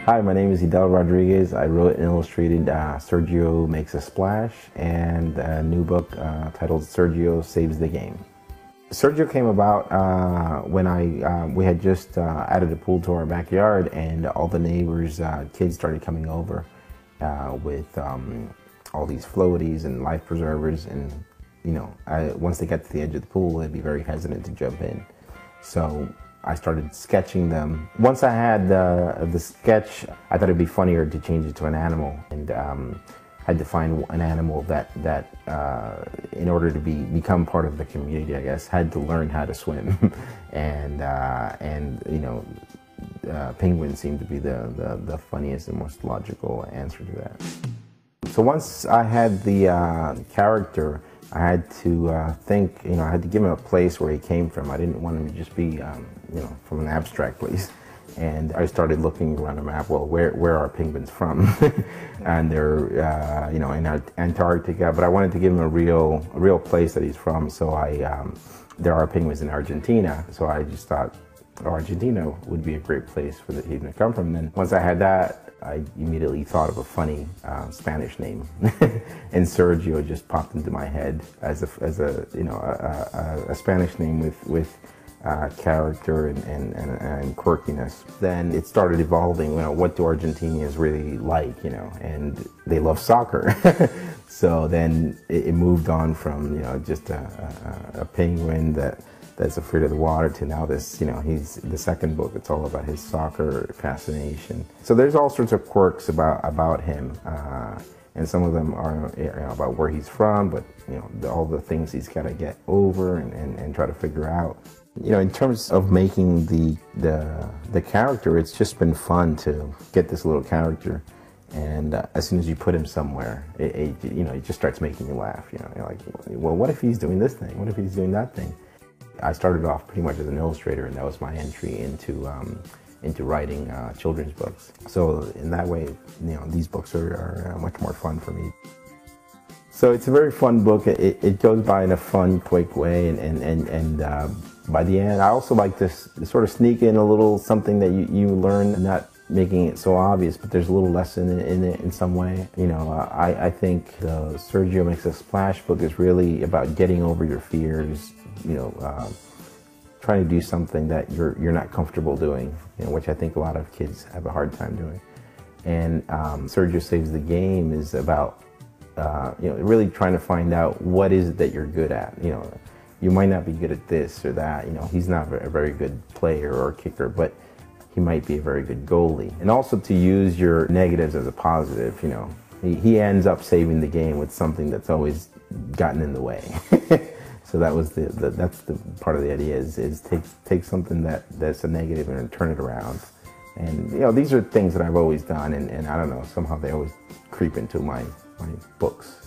Hi, my name is Edel Rodriguez. I wrote and illustrated Sergio Makes a Splash and a new book titled Sergio Saves the Game. Sergio came about when we had just added a pool to our backyard, and all the neighbors' kids started coming over with all these floaties and life preservers, and once they got to the edge of the pool, they'd be very hesitant to jump in. So I started sketching them. Once I had the sketch, I thought it'd be funnier to change it to an animal, and had to find an animal that in order to become part of the community, I guess, had to learn how to swim, and penguins seemed to be the funniest and most logical answer to that. So once I had the character, I had to think, I had to give him a place where he came from. I didn't want him to just be, from an abstract place. And I started looking around the map, well, where are penguins from? And they're, in Antarctica, but I wanted to give him a real place that he's from. So there are penguins in Argentina. So I just thought, Argentina would be a great place for him to come from. And then once I had that, I immediately thought of a funny Spanish name, and Sergio just popped into my head as a Spanish name with character and quirkiness. Then it started evolving. What do Argentinians really like? And they love soccer. So then it moved on from just a penguin that's afraid of the water to now this, he's the second book. It's all about his soccer fascination. So there's all sorts of quirks about him, and some of them are about where he's from, but all the things he's got to get over and try to figure out. In terms of making the character, it's just been fun to get this little character, and as soon as you put him somewhere, it just starts making you laugh. You're like, well, what if he's doing this thing? What if he's doing that thing? I started off pretty much as an illustrator, and that was my entry into writing children's books. So in that way, these books are much more fun for me. So it's a very fun book. It goes by in a fun, quick way, and by the end, I also like to sort of sneak in a little something that you learn, not making it so obvious, but there's a little lesson in it in some way. I think the Sergio Makes a Splash book is really about getting over your fears, trying to do something that you're not comfortable doing, which I think a lot of kids have a hard time doing. And Sergio Saves the Game is about really trying to find out what is it that you're good at. You might not be good at this or that. He's not a very good player or kicker, but he might be a very good goalie. And also to use your negatives as a positive. He ends up saving the game with something that's always gotten in the way. So that was that's the part of the idea is take something that's a negative and turn it around. And these are things that I've always done, and I don't know, somehow they always creep into my books.